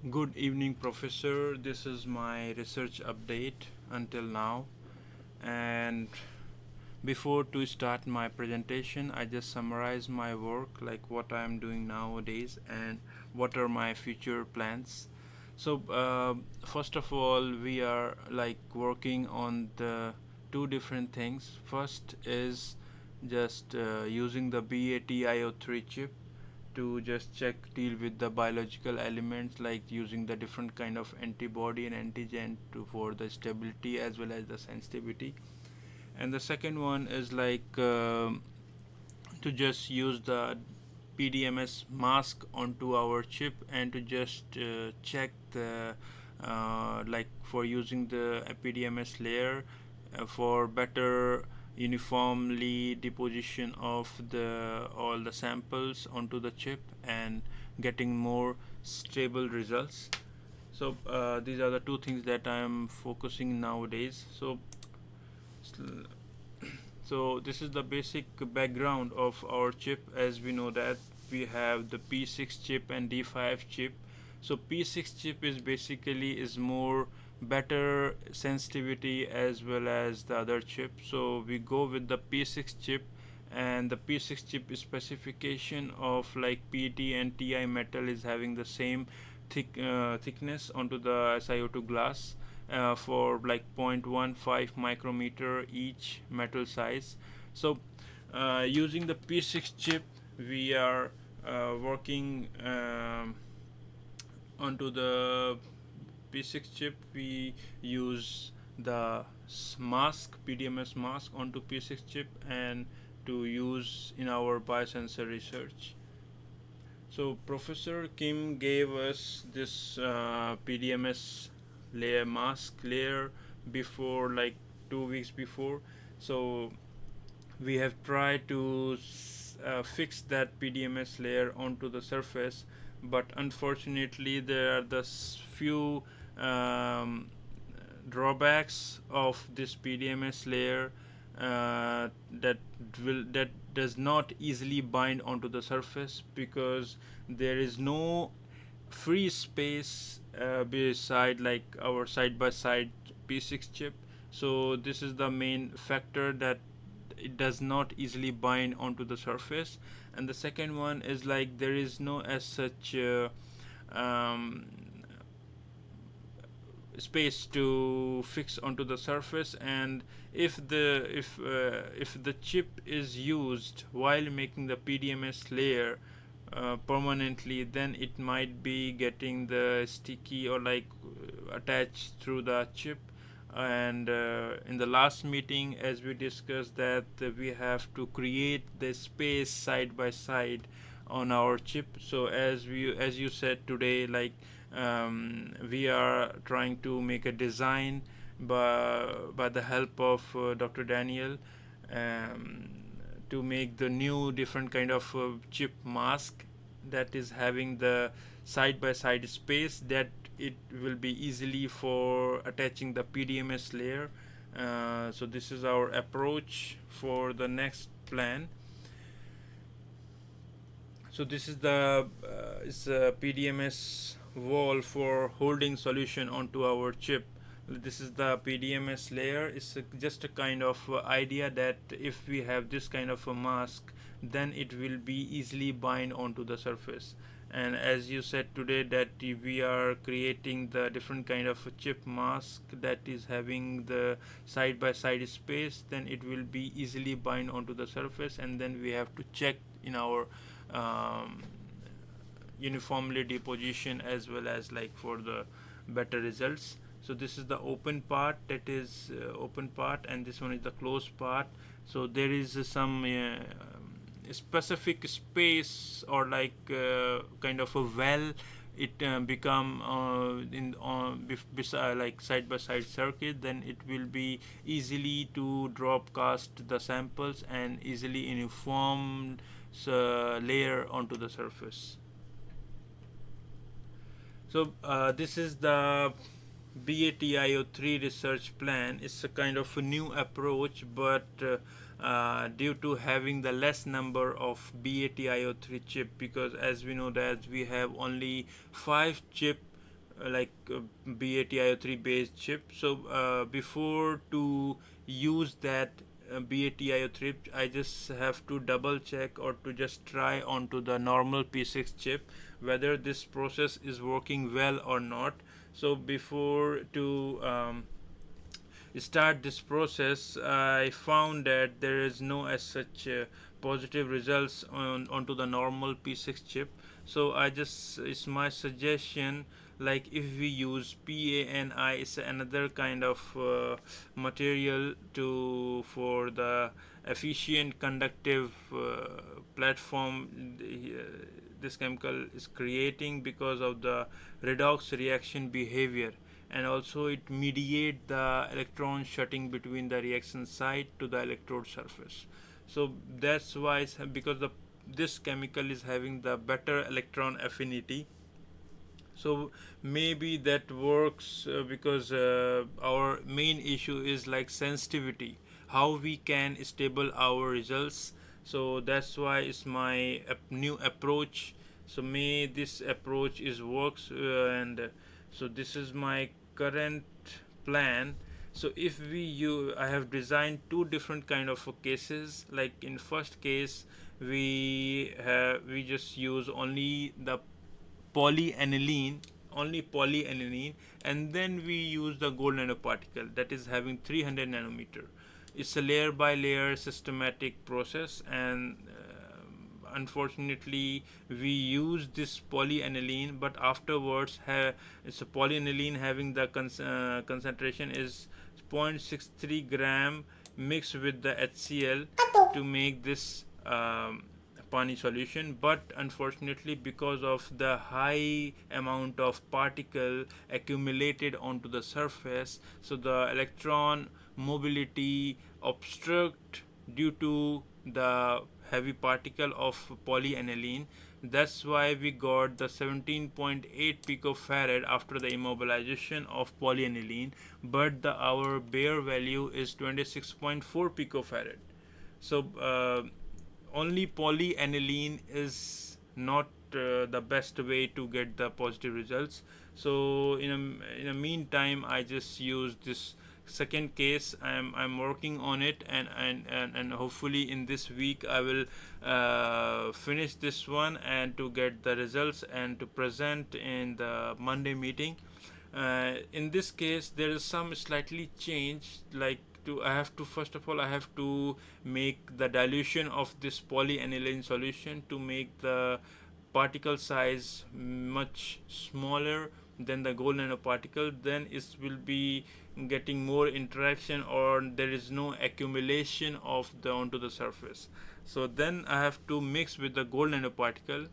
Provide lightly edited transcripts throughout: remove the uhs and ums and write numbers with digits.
Good evening, Professor. This is my research update until now. And before to start my presentation, I just summarize my work, like what I am doing nowadays and what are my future plans. So, first of all, we are like working on the two different things. First is just using the BaTiO3 chip to just check deal with the biological elements, like using the different kind of antibody and antigen for the stability as well as the sensitivity. And the second one is like to just use the PDMS mask onto our chip and to just check the like for using the PDMS layer for better uniformly deposition of the all the samples onto the chip and getting more stable results. So these are the two things that I am focusing nowadays. So this is the basic background of our chip. As we know that we have the P6 chip and D5 chip. So P6 chip is basically is more better sensitivity as well as the other chip. So we go with the P6 chip, and the P6 chip specification of like PET and TI metal is having the same thickness onto the SiO2 glass for like 0.15 micrometer each metal size. So using the P6 chip, we are working onto the P6 chip. We use the mask, PDMS mask onto P6 chip and to use in our biosensor research. So Professor Kim gave us this PDMS layer mask layer before, like 2 weeks before. So we have tried to fix that PDMS layer onto the surface, but unfortunately there are the few um, drawbacks of this PDMS layer that does not easily bind onto the surface because there is no free space beside like our side by side P6 chip. So this is the main factor that it does not easily bind onto the surface. And the second one is like there is no as such um, space to fix onto the surface. And if the chip is used while making the PDMS layer permanently, then it might be getting the sticky or like attached through the chip. And in the last meeting, as we discussed, that we have to create the space side by side on our chip. So as you said today, like we are trying to make a design by the help of Dr. Daniel, um, to make the new different kind of chip mask that is having the side by side space, that it will be easily for attaching the PDMS layer. So this is our approach for the next plan. So this is a PDMS wall for holding solution onto our chip. This is the PDMS layer. It's just a kind of idea that if we have this kind of a mask, then it will be easily bind onto the surface. And as you said today, that we are creating the different kind of a chip mask that is having the side by side space, then it will be easily bind onto the surface, and then we have to check in our um, uniformly deposition as well as like for the better results. So this is the open part, that is open part, and this one is the closed part. So there is some specific space or like kind of a well. It become in like side by side circuit, then it will be easily to drop cast the samples and easily uniform layer onto the surface. So this is the BaTiO3 research plan. It's a kind of a new approach, but due to having the less number of BaTiO3 chip, because as we know that we have only 5 chip BaTiO3 based chip. So before to use that BaTiO3, I just have to double check or to just try onto the normal P6 chip whether this process is working well or not. So before to start this process, I found that there is no as such positive results onto the normal P6 chip. So I just, it's my suggestion, like if we use PANI, it's another kind of material to for the efficient conductive platform this chemical is creating because of the redox reaction behavior, and also it mediate the electron shutting between the reaction site to the electrode surface. So that's why because the this chemical is having the better electron affinity. So maybe that works because our main issue is like sensitivity, how we can stable our results. So that's why it's my new approach. So may this approach is works and so this is my current plan. So if we use, I have designed two different kind of cases. Like in first case, we just use only the polyaniline, and then we use the gold nanoparticle that is having 300 nanometer. It's a layer by layer systematic process, and unfortunately we use this polyaniline, but afterwards it's a polyaniline having the concentration is 0.63 gram mixed with the HCl to make this pani solution. But unfortunately, because of the high amount of particle accumulated onto the surface, so the electron mobility obstruct due to the heavy particle of polyaniline. That's why we got the 17.8 picofarad after the immobilization of polyaniline, but our bare value is 26.4 picofarad. So only polyaniline is not the best way to get the positive results. So in a meantime, I just use this second case. I'm working on it, and hopefully in this week I will finish this one and to get the results and to present in the Monday meeting. In this case there is some slightly change, like I have to, first of all I have to make the dilution of this polyaniline solution to make the particle size much smaller than the gold nanoparticle. Then it will be getting more interaction, or there is no accumulation of the onto the surface. So then I have to mix with the gold nanoparticle.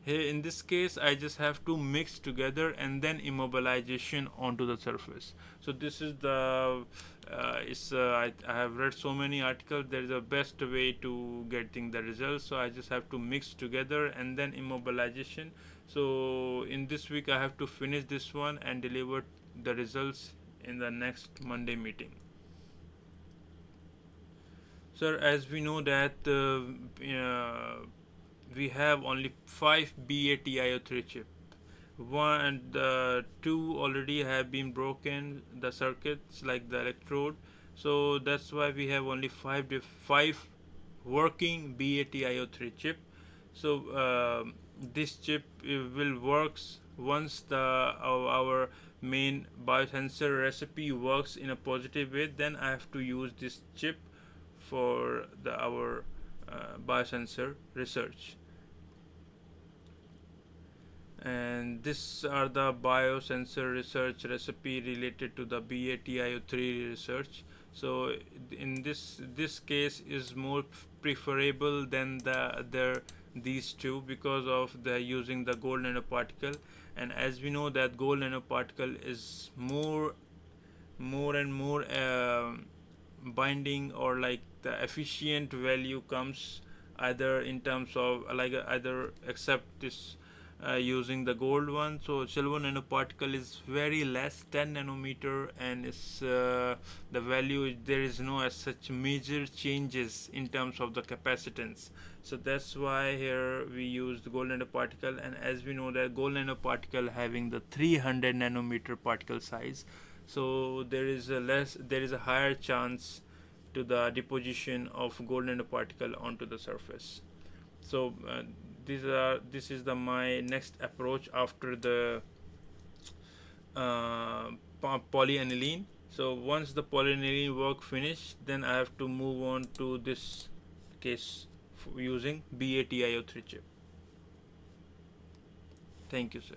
Here in this case I just have to mix together and then immobilization onto the surface. So this is the I have read so many articles, there is a best way to getting the results. So I just have to mix together and then immobilization. So in this week I have to finish this one and deliver the results in the next Monday meeting. Sir, as we know that we have only 5 BaTiO3 chip. One and two already have been broken, the circuits like the electrode. So that's why we have only five working BaTiO3 chip. So this chip will works once our main biosensor recipe works in a positive way. Then I have to use this chip for our biosensor research. And these are the biosensor research recipe related to the BaTiO3 research. So in this case is more preferable than the other these two because of the using the gold nanoparticle. And as we know that gold nanoparticle is more and more binding, or like the efficient value comes either in terms of like either accept this using the gold one. So silver nanoparticle is very less, 10 nanometer, and it's the value, there is no as such major changes in terms of the capacitance. So that's why here we used gold nanoparticle. And as we know that gold nanoparticle having the 300 nanometer particle size, so there is a higher chance to the deposition of gold nanoparticle onto the surface. So this is the my next approach after the polyaniline. So once the polyaniline work finished, then I have to move on to this case using BaTiO3 chip. Thank you, sir.